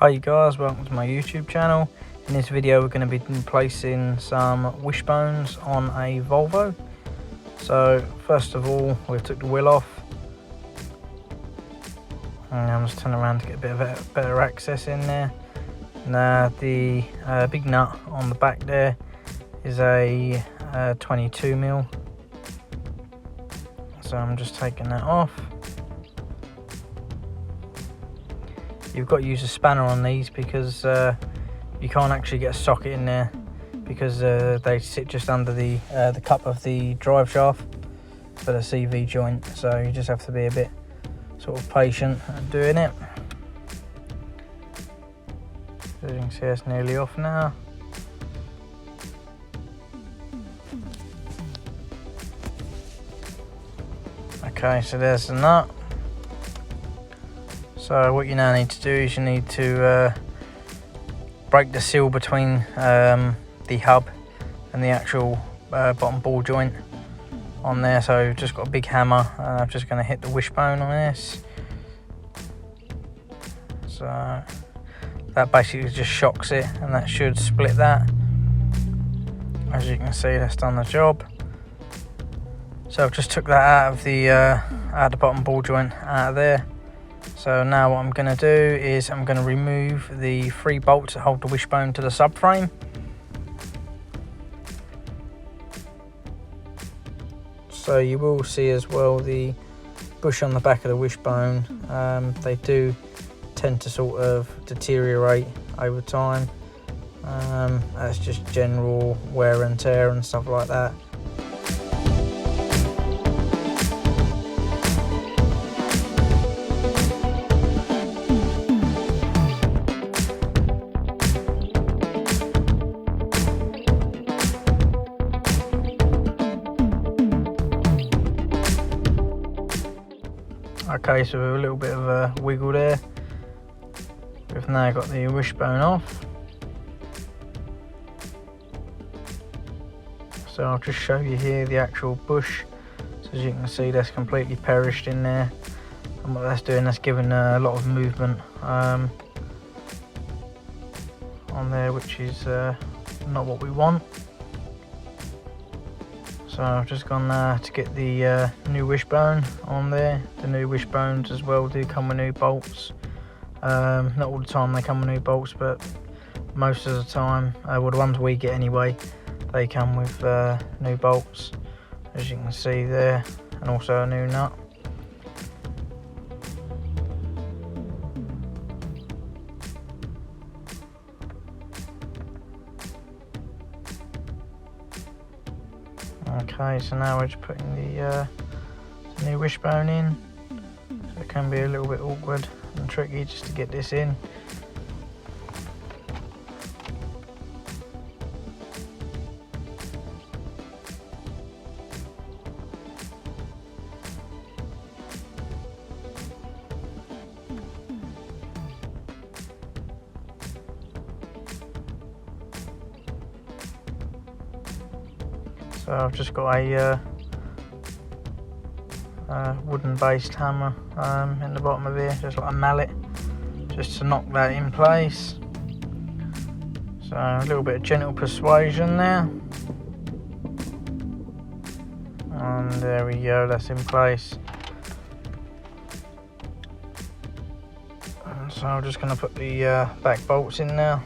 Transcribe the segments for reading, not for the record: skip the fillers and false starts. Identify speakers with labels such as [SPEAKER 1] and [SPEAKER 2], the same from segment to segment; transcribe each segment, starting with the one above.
[SPEAKER 1] Hi you guys, welcome to my YouTube channel. In this video we're going to be replacing some wishbones on a Volvo. So first of all we took the wheel off, and I'm just turning around to get a bit of better access in there. Now the big nut on the back there is a 22mm, so I'm just taking that off. You've got to use a spanner on these because you can't actually get a socket in there because they sit just under the cup of the drive shaft for the CV joint. So you just have to be a bit sort of patient at doing it. As you can see, it's nearly off now. Okay, so there's the nut. So what you now need to do is you need to break the seal between the hub and the actual bottom ball joint on there. So I've just got a big hammer and I'm just going to hit the wishbone on this. So that basically just shocks it, and that should split that. As you can see, that's done the job. So I've just took that out of the bottom ball joint out of there. So now what I'm going to do is I'm going to remove the 3 bolts that hold the wishbone to the subframe. So you will see as well the bush on the back of the wishbone. They do tend to sort of deteriorate over time. That's just general wear and tear and stuff like that. Okay, so with a little bit of a wiggle there, we've now got the wishbone off. So I'll just show you here the actual bush. So as you can see, that's completely perished in there, and what that's doing, that's giving a lot of movement on there, which is not what we want. So I've just gone to get the new wishbone on there. The new wishbones as well do come with new bolts. Not all the time they come with new bolts, but most of the time, well, the ones we get anyway, they come with new bolts, as you can see there, and also a new nut. Okay, so now we're just putting the new wishbone in. So it can be a little bit awkward and tricky just to get this in. So I've just got a wooden based hammer in the bottom of here, just like a mallet, just to knock that in place. So a little bit of gentle persuasion there, and there we go, that's in place. And so I'm just going to put the back bolts in now.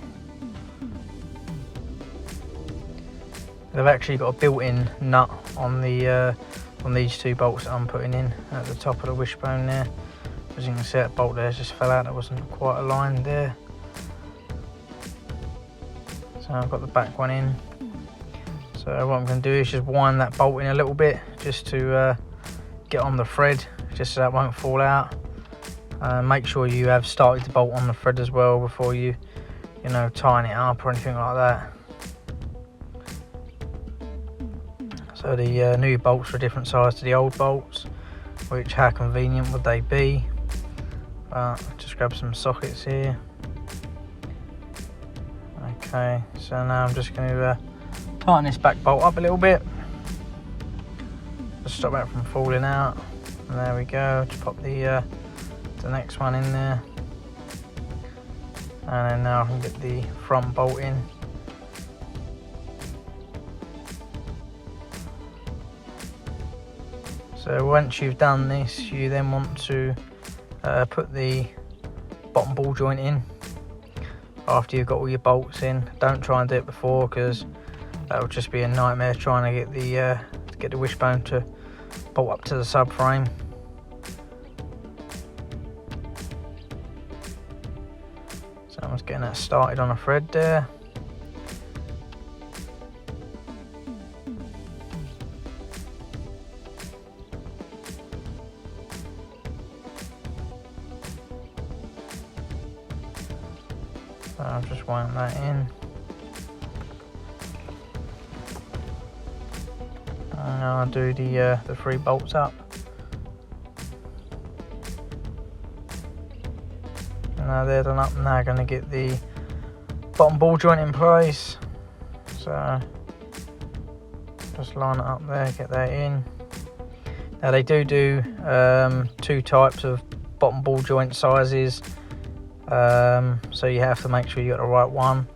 [SPEAKER 1] They've actually got a built-in nut on the on these 2 bolts that I'm putting in at the top of the wishbone there. As you can see, that bolt there just fell out, that wasn't quite aligned there. So I've got the back one in. So what I'm going to do is just wind that bolt in a little bit, just to get on the thread, just so that won't fall out. Make sure you have started the bolt on the thread as well before you tighten it up or anything like that. So the new bolts are a different size to the old bolts, which how convenient would they be? Just grab some sockets here. Okay, so now I'm just going to tighten this back bolt up a little bit, just stop that from falling out. And there we go, just pop the next one in there. And then now I can get the front bolt in. So once you've done this, you then want to put the bottom ball joint in after you've got all your bolts in. Don't try and do it before, because that would just be a nightmare trying to get the wishbone to bolt up to the subframe. So I'm just getting that started on a thread there. So I'll just wind that in. And now I'll do the 3 bolts up. And now they're done up, and now I'm going to get the bottom ball joint in place. So just line it up there, get that in. Now they do 2 types of bottom ball joint sizes. So you have to make sure you got the right one.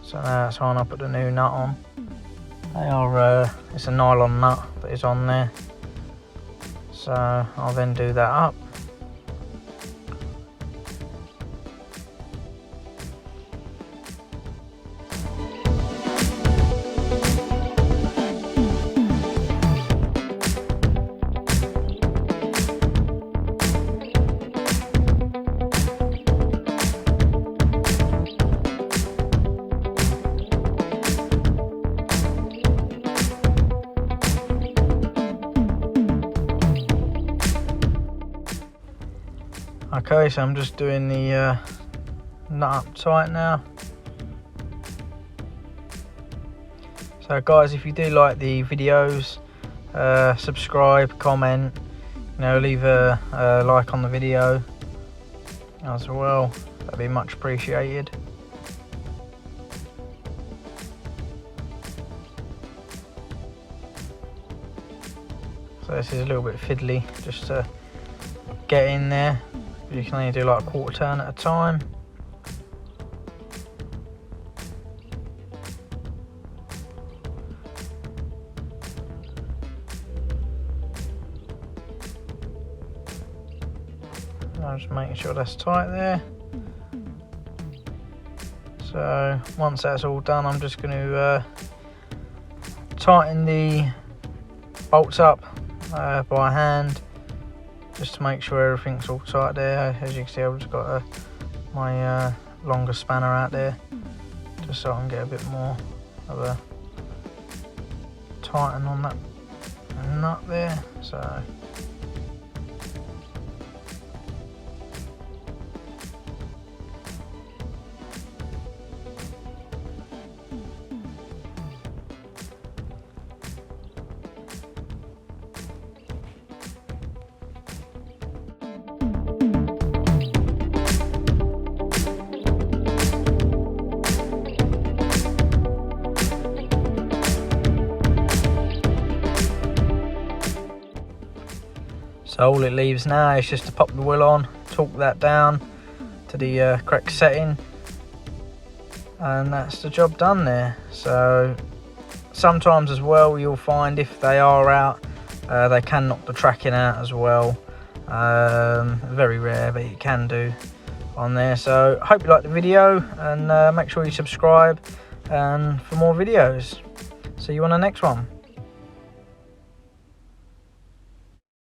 [SPEAKER 1] So now that's on, I'll put the new nut on. It's a nylon nut that is on there. So I'll then do that up. Okay, so I'm just doing the nut up tight now. So guys, if you do like the videos, subscribe, comment, leave a like on the video as well. That'd be much appreciated. So this is a little bit fiddly just to get in there. You can only do like a quarter turn at a time. I'm just making sure that's tight there. So once that's all done, I'm just going to tighten the bolts up by hand, just to make sure everything's all tight there. As you can see, I've just got my longer spanner out there, just so I can get a bit more of a tighten on that nut there. So So all it leaves now is just to pop the wheel on, torque that down to the correct setting, and that's the job done there. So sometimes as well, you'll find if they are out, they can knock the tracking out as well. Very rare, but you can do on there. So I hope you liked the video, and make sure you subscribe for more videos. See you on the next one.